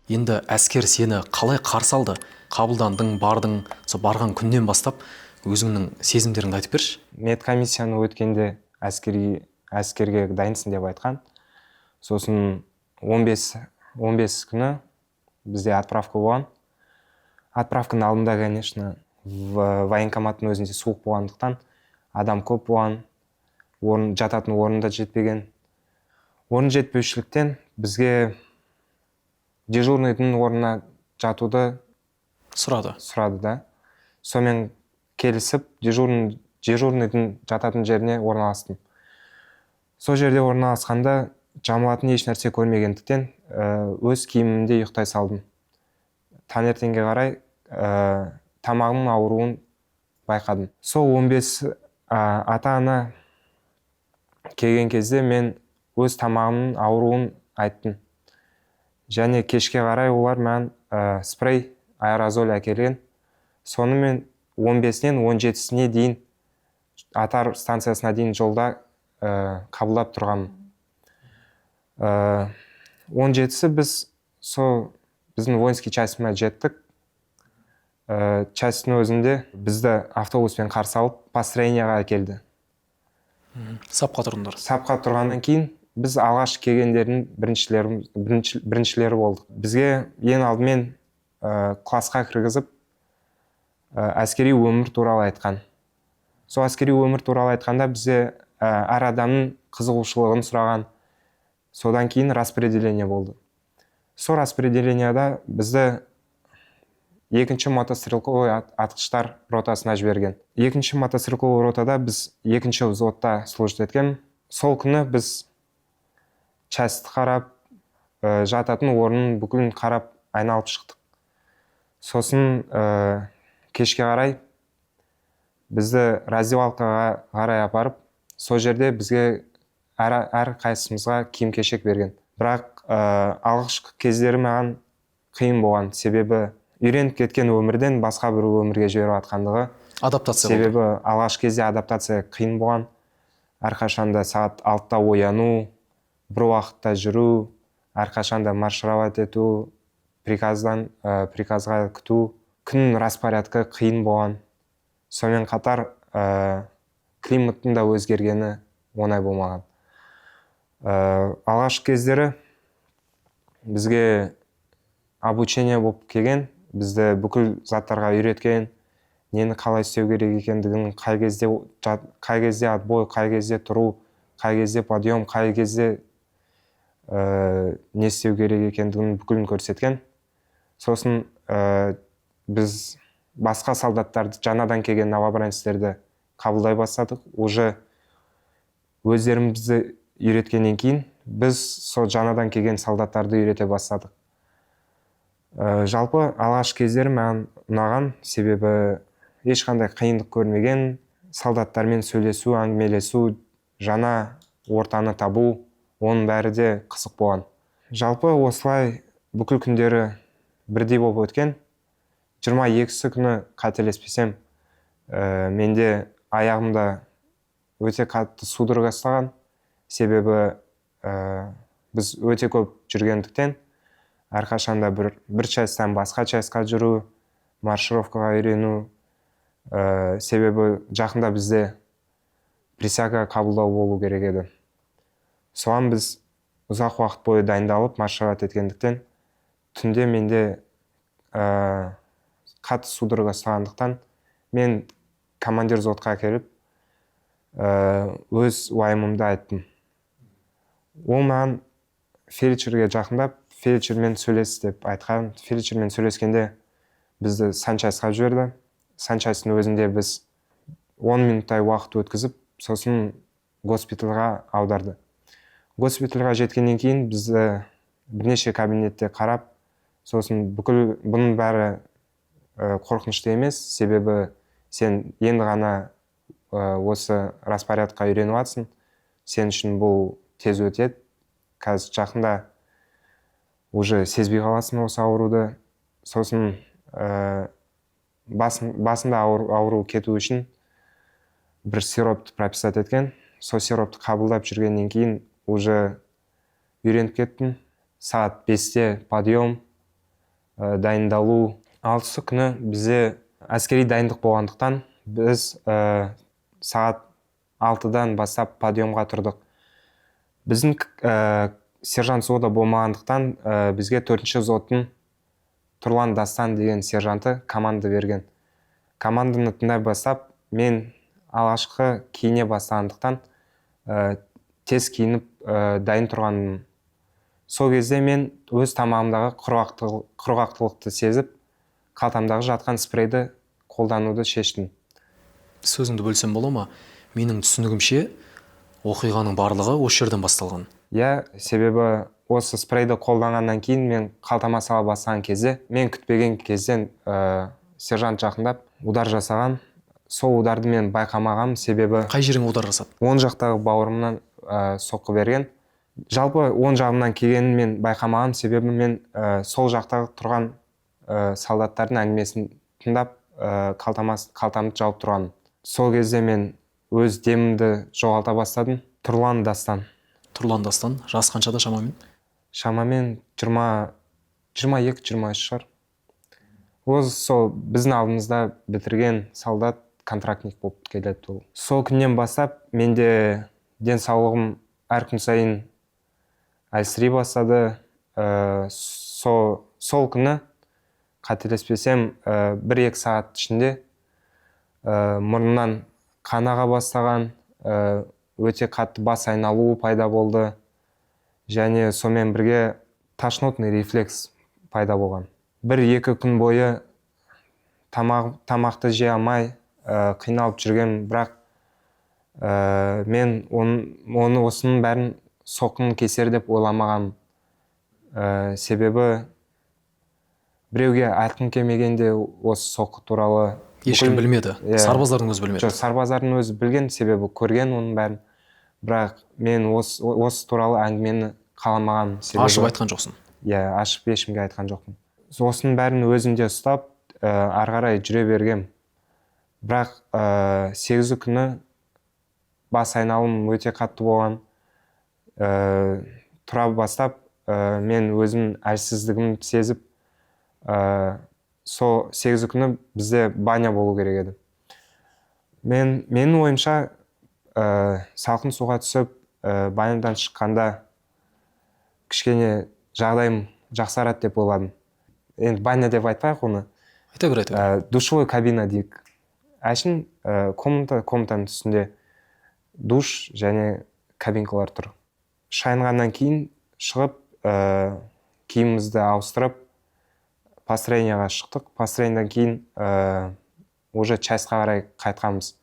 Енді әскер сені қалай қарсы алды? Қабылдандың, бардың, сол барған күннен бастап өзіңнің сезімдеріңді айтып берші. Медкомиссияны өткенде әскерге дайынсың деп айтқан. Сосын 15 күні бізде отправка болған. Отправканың алдында, конечно, военкоматтың өзінде суық болғандықтан адам көп болған, жататын орын да жетпеген. Орын жетпеушіліктен бізге дежурныйдың орнына жатуды сұрады да. Сонымен келісіп, дежурныйдың жататын жеріне орналастым. Сол жерде орналасқанда жамылатын еш нәрсе көрмегендіктен өз киімімде ұйықтай салдым. Таңертеңге қарай тамағымның ауыруын байқадым. Сол 15 ата-ана келген кезде мен өз тамағымның ауыруын айттым. Және кешке қарай олар маған спрей, аэрозоль әкелген. Соны мен 15-нен 17-сіне дейін Атар станциясына дейін жолда қабылдап тұрғанмын. 17-сі біздің воинский частьіме жеттік. Частьтің өзінде бізді автобуспен қарсы алып построенияға әкелді. Сапқа тұрдыңдар. Сапқа тұрғаннан кейін біз алғаш келгендердің біріншілері болдық. Бізге ең алдымен классқа кіргізіп әскери өмір туралы айтқан. Сол әскери өмір туралы айтқанда бізде әр адамның қызығушылығын сұраған. Содан кейін распределение болды. Сол распределенияда бізді 2-ші мотострелковый атқыштар ротасына жіберген. 2-ші мотострелковый ротада біз 2-ші взводта служит еткен. Сол күні біз частьті қарап, жататын орнын бүкілін қарап айналып шықтық. Сосын кешке қарай бізді раздевалкаға қарай апарып, сол жерде бізге әр қайсымызға киім-кешек берген. Бірақ алғашқы кездері маған қиын болған, себебі үйреніп кеткен өмірден басқа бір өмірге жіберіп атқандығы. Адаптация болды. Себебі алғашқы кезде адаптация қиын болған. Әрқашанда сағат 6-та ояну, бір уақытта жүру, әрқашанда маршировать ету, приказға күту, күн распорядка қиын болған. Сонымен қатар климаттың да өзгергені оңай болмаған. Алғашқы кездері бізге обучение болып келген, бізді бүкіл заттарға үйреткен, нені қалай істеу керек екендігін, қай кезде отбой, қай кезде тұру, қай кезде подъем, қай кезде не істеу керек екендігін бүкілін көрсеткен. Сосын біз басқа солдаттарды, жаңадан келген новобранецтерді қабылдай бастадық. Уже өздерімізді үйреткеннен кейін біз сол жаңадан келген солдаттарды үйрете бастадық. Жалпы алғашқы кездері маған ұнаған, себебі ешқандай қиындық көрмеген, солдаттармен сөйлесу, әңгімелесу, жаңа ортаны табу, оның бәрі де қызық болған. Жалпы осылай бүкіл күндері бірдей болып өткен. 22-сі күні қателеспесем, менде аяғымда өте қатты судорога ұстаған, себебі біз өте көп жүргендіктен әрқашанда бір частьтан басқа частьқа жүру, маршировкаға үйрену, себебі жақында бізде присяга қабылдау болу керек еді. Соған біз ұзақ уақыт бойы дайындалып маршировать еткендіктен түнде менде қатты судорога ұстағандықтан мен командир взводқа келіп өз уайымымды айттым. Ол маған фельдшерге жақындап, фельдшермен сөйлес деп айтқан. Фельдшермен сөйлескенде бізді санчастьқа жіберді. Санчастьтың өзінде біз 10 минуттай уақыт өткізіп, сосын госпитальға аударды. Госпитальға жеткеннен кейін бізді бірнеше кабинетте қарап, сосын бүкіл бұның бәрі қорқынышты емес, себебі сен енді ғана осы распорядқа үйреніп атсың, сен үшін бұл тез өтеді. Қазір жақында уже сезбей қаласың осы ауруды. Сосын басында ауру кету үшін бір сиропты прописать еткен. Сол сиропты қабылдап жүргеннен кейін уже үйреніп кеттім. Сағат 5-те подъем, дайындалу. Алтысы күні бізде әскери дайындық болғандықтан біз сағат 6-дан бастап подъемға тұрдық. Біздің сержант взвода болмағандықтан бізге 4-ші взводтың Тұрлан Дастан деген сержанты команда берген. Команданы тыңдай бастап, мен алғашқы киіне бастағандықтан тез киініп дайын тұрғанмын. Сол кезде мен өз тамағымдағы құрғақтылықты сезіп, қалтамдағы жатқан спрейді қолдануды шештім. Сөзіңді бөлсем бола ма? Менің түсінігімше оқиғаның барлығы осы жерден басталған. Иә, себебі осы спрейді қолданғаннан кейін мен қалтама сала бастаған кезде, мен күтпеген кезден сержант жақындап удар жасаған. Сол ударды мен байқамағам, себебі Қай жеріңе удар жасады? оң жақтағы бауырымнан соққы берген. Жалпы оң жағымнан келгенін мен байқамағам, себебі мен сол жақтағы тұрған солдаттардың әңгімесін тыңдап қалтамды жауып тұрғанмын. Сол кезде мен өз демімді жоғалта бастадым. Тұрлан Дастан. Тұрлан Дастан, жас қаншада шамамен? Шамамен 22-23 шығар. Ол сол біздің алдымызда бітірген солдат, контрактник болып келеді ол. Сол күннен бастап менде денсаулығым әр күн сайын әлсірей бастады. Сол күні қателеспесем 1-2 сағат ішінде мұрнымнан қан аға бастаған, өте қатты бас айналуы пайда болды, және сонымен бірге тошнотный рефлекс пайда болған. 1-2 күн бойы тамақты жей алмай қиналып жүрген, бірақ мен осының бәрін соққының кесері деп ойламағам. Себебі біреуге айтқым келмегенде осы соққы туралы Ешкім білмеді. Сарбаздардың өзі білмеді. Жоқ, сарбаздардың өзі білген, себебі көрген оның бәрін. Бірақ мен осы туралы әңгімені қаламағам. Ашып айтқан жоқсың? Иә, ашып ешкімге айтқан жоқпын. Осының бәрін өзімде ұстап, ары қарай жүре бергем. Бірақ 8-і күні бас айналым өте қатты болған. Тұра бастап, мен өзім әлсіздігімді сезіп, сол 8-і күні бізде баня болу керек еді. Менің ойымша салқын суға түсіп, банядан шыққанда кішкене жағдайым жақсарады деп ойладым. Енді баня деп айтпайық оны. Айта бер. Душевой кабина дейік. Әшін комнатаның үстінде душ және кабинкалар тұр. Шайынғаннан кейін шығып, киімімізді ауыстырып, построенияға шықтық. Построениядан кейін уже частьқа қарай қайтқанбыз.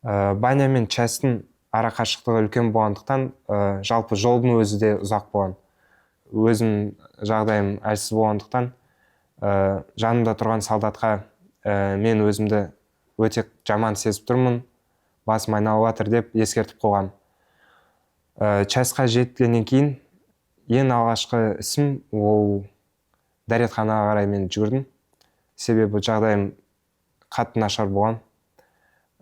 Баня мен частьтің ара қашықтығы үлкен болғандықтан, жалпы жолдың өзі де ұзақ болған. Өзім жағдайым әлсіз болғандықтан, жанымда тұрған солдатқа мен өзімді өте жаман сезіп тұрмын, басым айналып жатыр деп ескертіп қойғам. Частьқа жеткеннен кейін ең алғашқы ісім ол дәретханаға қарай мен жүгірдім. Себебі жағдайым қатты нашар болған.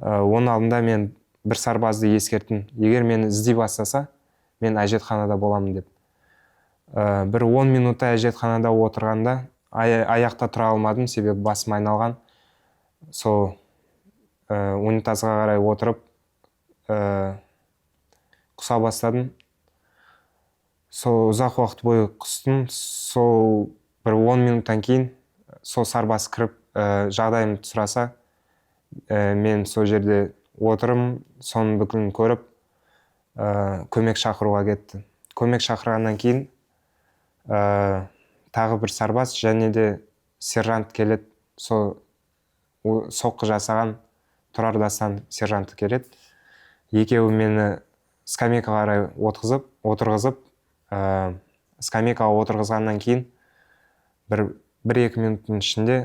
Оның алдында мен бір сарбазды ескерттім. Егер мені іздей бастаса, мен әжетханада боламын деп. Бір 10 минутта әжетханада отырғанда аяқта тұра алмадым, себебі басым айналған. Сол унитазға қарай отырып құса бастадым. Сол ұзақ уақыт бойы құстым. Сол бір 10 минуттан кейін сол сарбаз кіріп жағдайымды сұраса, мен сол жерде отырым, соның бүкілін көріп, көмек шақыруға кетті. Көмек шақырғаннан кейін тағы бір сарбаз және де сержант келеді. Сол соққы жасаған Тұрар Дастан сержанты келеді. Екеуі мені скамейкаға қарай отырғызып, скамейкаға отырғызғаннан кейін 1-2 минуттың ішінде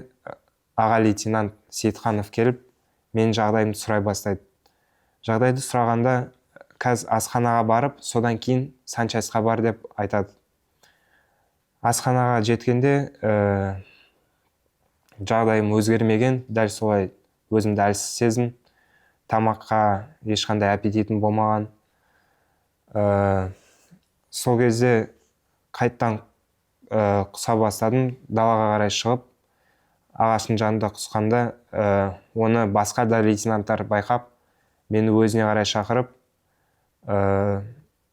аға лейтенант Сейітханов келіп, мен жағдайымды сұрай бастайды. Жағдайды сұрағанда, қазір асханаға барып, содан кейін санчастьқа бар деп айтады. Асханаға жеткенде жағдайым өзгермеген, дәл солай өзімді әлсіз сезім, тамаққа ешқандай аппетитім болмаған. Сол кезде қайттан құса бастадым. Далаға қарай шығып, ағаштың жанында құсқанда, оны басқа да лейтенанттар байқап, мені өзіне қарай шақырып,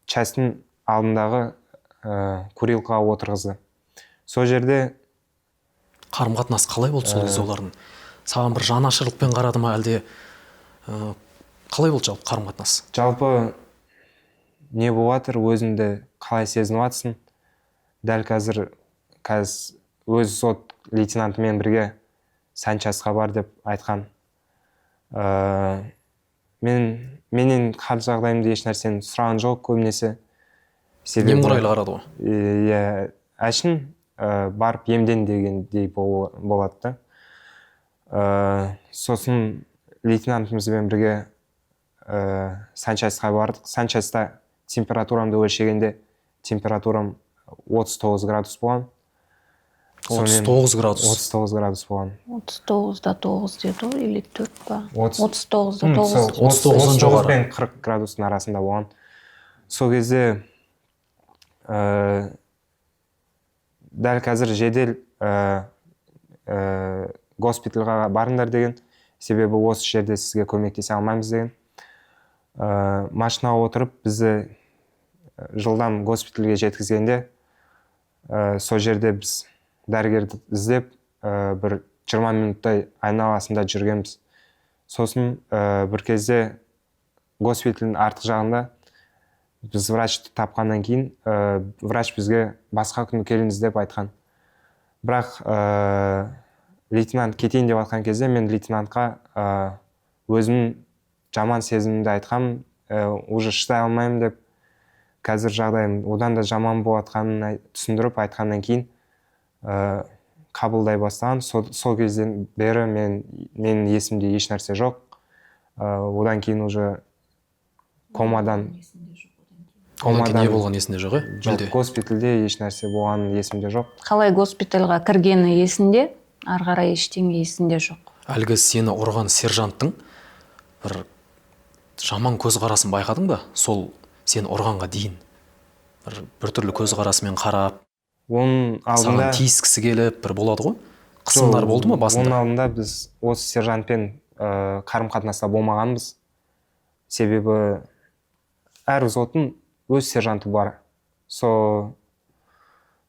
частьтің алдындағы курилкаға отырғызды. Сол жерде Қарым-қатынас қалай болды сол кезде олардың? Саған бір жанашырлықпен қарады ма, әлде қалай болды жалпы қарым-қатынас? жалпы не болатыр, өзіңді қалай сезініп жатсың? Дәл қазір өз сот лейтенантымен бірге санчастқа бар деп айтқан. Менен хал жағдайымды еш нәрсені сұраған жоқ көбінесе. Немқұрайлы қарады ғой. Иә, әшін барып емден дегендей болады да. Сосын лейтенантымызбен бірге санчастқа бардық. Санчаста температурамды өлшегенде температурам 39 градус болған. 39 градус. 39 градус болған. 39-да 9 деді ғой, или 4 па? 39-да 39-да 9. 39-дан жоғары. 39 пен 40 градустың арасында болған. Сол кезде дәл қазір жедел госпитальға барыңдар деген, себебі осы жерде сізге көмектесе алмаймыз деген. Машинаға отырып бізді жылдам госпитальге жеткізгенде, сол жерде біз дәрігерді іздеп бір 20 минуттай айналасында жүргенбіз. Сосын бір кезде госпитальдің артық жағында біз врачты тапқаннан кейін, врач бізге басқа күні келіңіз деп айтқан. Бірақ лейтенант кетейін деп айтқан кезде мен лейтенантқа өзімнің жаман сезімімді айтқам, уже шыдай алмаймын деп, қазір жағдайым одан да жаман болатқанын түсіндіріп айтқаннан кейін қабылдай бастаған. Сол кезден бері менің есімде еш нәрсе жоқ. Одан кейін уже комадан Одан кейін не болған есінде жоқ, жоқ, госпитальде еш нәрсе болған есімде жоқ. Қалай госпитальға кіргені есінде, ары қарай ештеңе есінде жоқ. Әлгі сені ұрған сержанттың бір жаман көзқарасын байқадың ба? Сол сені ұрғанға дейін бір түрлі көзқарасымен қарап, Оның алдында саған тиіскісі келіп бір болады ғой? Қысымдар болды ма басында? Оның алдында біз осы сержантпен қарым-қатынаста болмағанбыз. Себебі әр взводтың өз сержанты бар.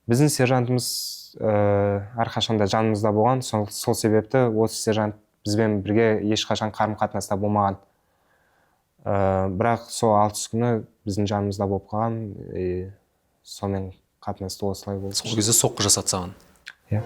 Біздің сержантымыз әрқашанда жанымызда болған. Сол себепті осы сержант бізбен бірге ешқашан қарым-қатынаста болмаған. Бірақ сол 6 күні біздің жанымызда болып қалған. Сонымен қатынасты осылай болды. Сол кезде соққы жасады саған. Иә.